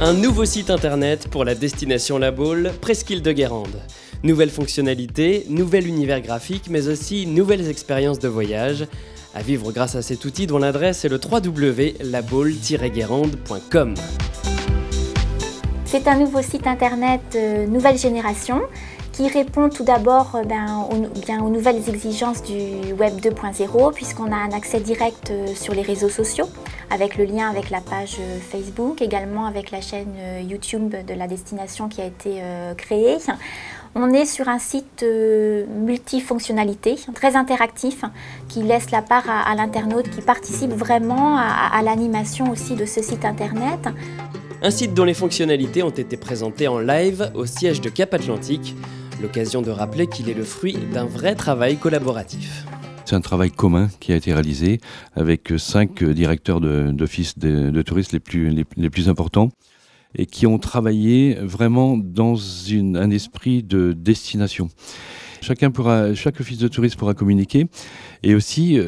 Un nouveau site internet pour la destination La Baule, Presqu'île de Guérande. Nouvelles fonctionnalités, nouvel univers graphique, mais aussi nouvelles expériences de voyage. À vivre grâce à cet outil dont l'adresse est le www.labaule-guérande.com. C'est un nouveau site internet nouvelle génération qui répond tout d'abord aux nouvelles exigences du Web 2.0 puisqu'on a un accès direct sur les réseaux sociaux avec le lien avec la page Facebook, également avec la chaîne YouTube de la destination qui a été créée. On est sur un site multifonctionnalité, très interactif, qui laisse la part à l'internaute, qui participe vraiment à l'animation aussi de ce site internet. Un site dont les fonctionnalités ont été présentées en live au siège de Cap Atlantique, l'occasion de rappeler qu'il est le fruit d'un vrai travail collaboratif. C'est un travail commun qui a été réalisé avec 5 directeurs d'office de tourisme les plus importants et qui ont travaillé vraiment dans un esprit de destination. Chaque office de tourisme pourra communiquer et aussi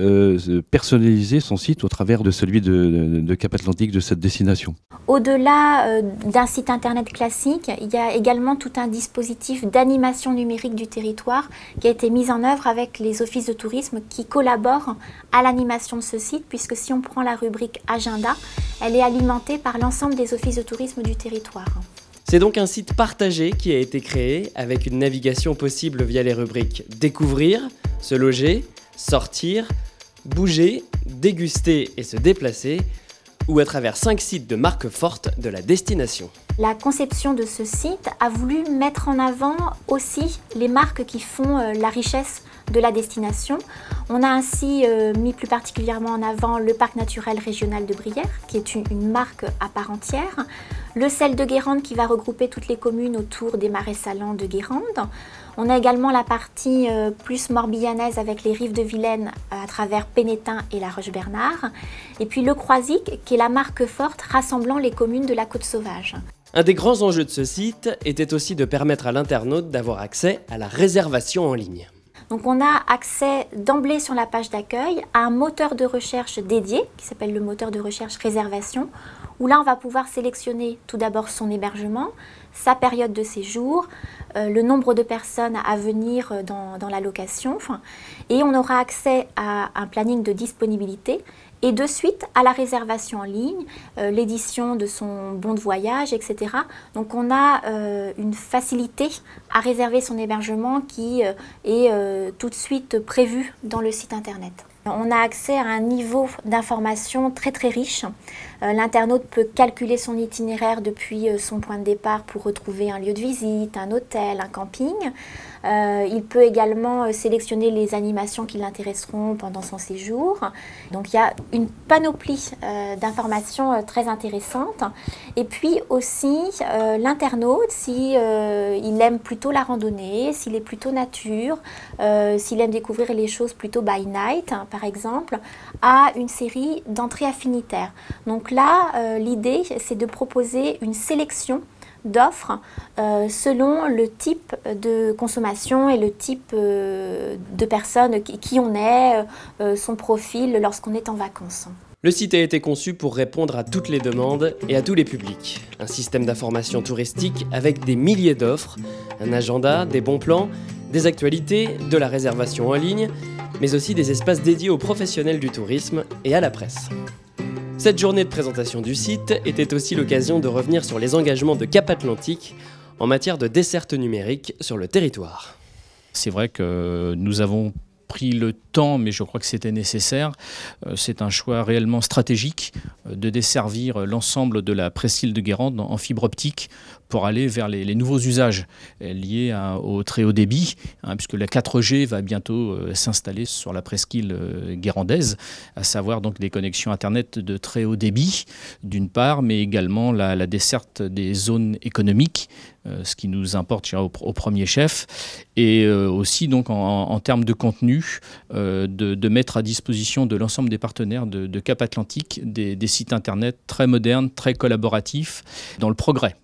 personnaliser son site au travers de celui de Cap Atlantique, de cette destination. Au-delà d'un site internet classique, il y a également tout un dispositif d'animation numérique du territoire qui a été mis en œuvre avec les offices de tourisme qui collaborent à l'animation de ce site, puisque si on prend la rubrique Agenda, elle est alimentée par l'ensemble des offices de tourisme du territoire. C'est donc un site partagé qui a été créé avec une navigation possible via les rubriques Découvrir, Se loger, Sortir, Bouger, Déguster et se déplacer, ou à travers 5 sites de marques fortes de la destination. La conception de ce site a voulu mettre en avant aussi les marques qui font la richesse de la destination. On a ainsi mis plus particulièrement en avant le parc naturel régional de Brière, qui est une marque à part entière, le sel de Guérande qui va regrouper toutes les communes autour des marais salants de Guérande. On a également la partie plus morbihanaise avec les rives de Vilaine à travers Pénétin et la Roche-Bernard. Et puis le Croisic qui est la marque forte rassemblant les communes de la Côte Sauvage. Un des grands enjeux de ce site était aussi de permettre à l'internaute d'avoir accès à la réservation en ligne. Donc on a accès d'emblée sur la page d'accueil à un moteur de recherche dédié qui s'appelle le moteur de recherche réservation, où là on va pouvoir sélectionner tout d'abord son hébergement, sa période de séjour, le nombre de personnes à venir dans la location, et on aura accès à un planning de disponibilité et de suite à la réservation en ligne, l'édition de son bon de voyage, etc. Donc on a une facilité à réserver son hébergement qui est tout de suite prévue dans le site internet. On a accès à un niveau d'information très riche. L'internaute peut calculer son itinéraire depuis son point de départ pour retrouver un lieu de visite, un hôtel, un camping. Il peut également sélectionner les animations qui l'intéresseront pendant son séjour. Donc il y a une panoplie d'informations très intéressantes. Et puis aussi l'internaute, si il aime plutôt la randonnée, s'il est plutôt nature, s'il aime découvrir les choses plutôt by night, par exemple, a une série d'entrées affinitaires. Donc là, l'idée, c'est de proposer une sélection d'offres selon le type de consommation et le type de personne qui on est, son profil lorsqu'on est en vacances. Le site a été conçu pour répondre à toutes les demandes et à tous les publics. Un système d'information touristique avec des milliers d'offres, un agenda, des bons plans, des actualités, de la réservation en ligne, mais aussi des espaces dédiés aux professionnels du tourisme et à la presse. Cette journée de présentation du site était aussi l'occasion de revenir sur les engagements de Cap Atlantique en matière de desserte numérique sur le territoire. C'est vrai que nous avons pris le temps, mais je crois que c'était nécessaire. C'est un choix réellement stratégique de desservir l'ensemble de la presqu'île de Guérande en fibre optique pour aller vers les nouveaux usages liés au très haut débit, puisque la 4G va bientôt s'installer sur la presqu'île guérandaise, à savoir donc des connexions Internet de très haut débit, d'une part, mais également la desserte des zones économiques, ce qui nous importe au premier chef, et aussi donc en termes de contenu, de mettre à disposition de l'ensemble des partenaires de Cap Atlantique des sites Internet très modernes, très collaboratifs, dans le progrès.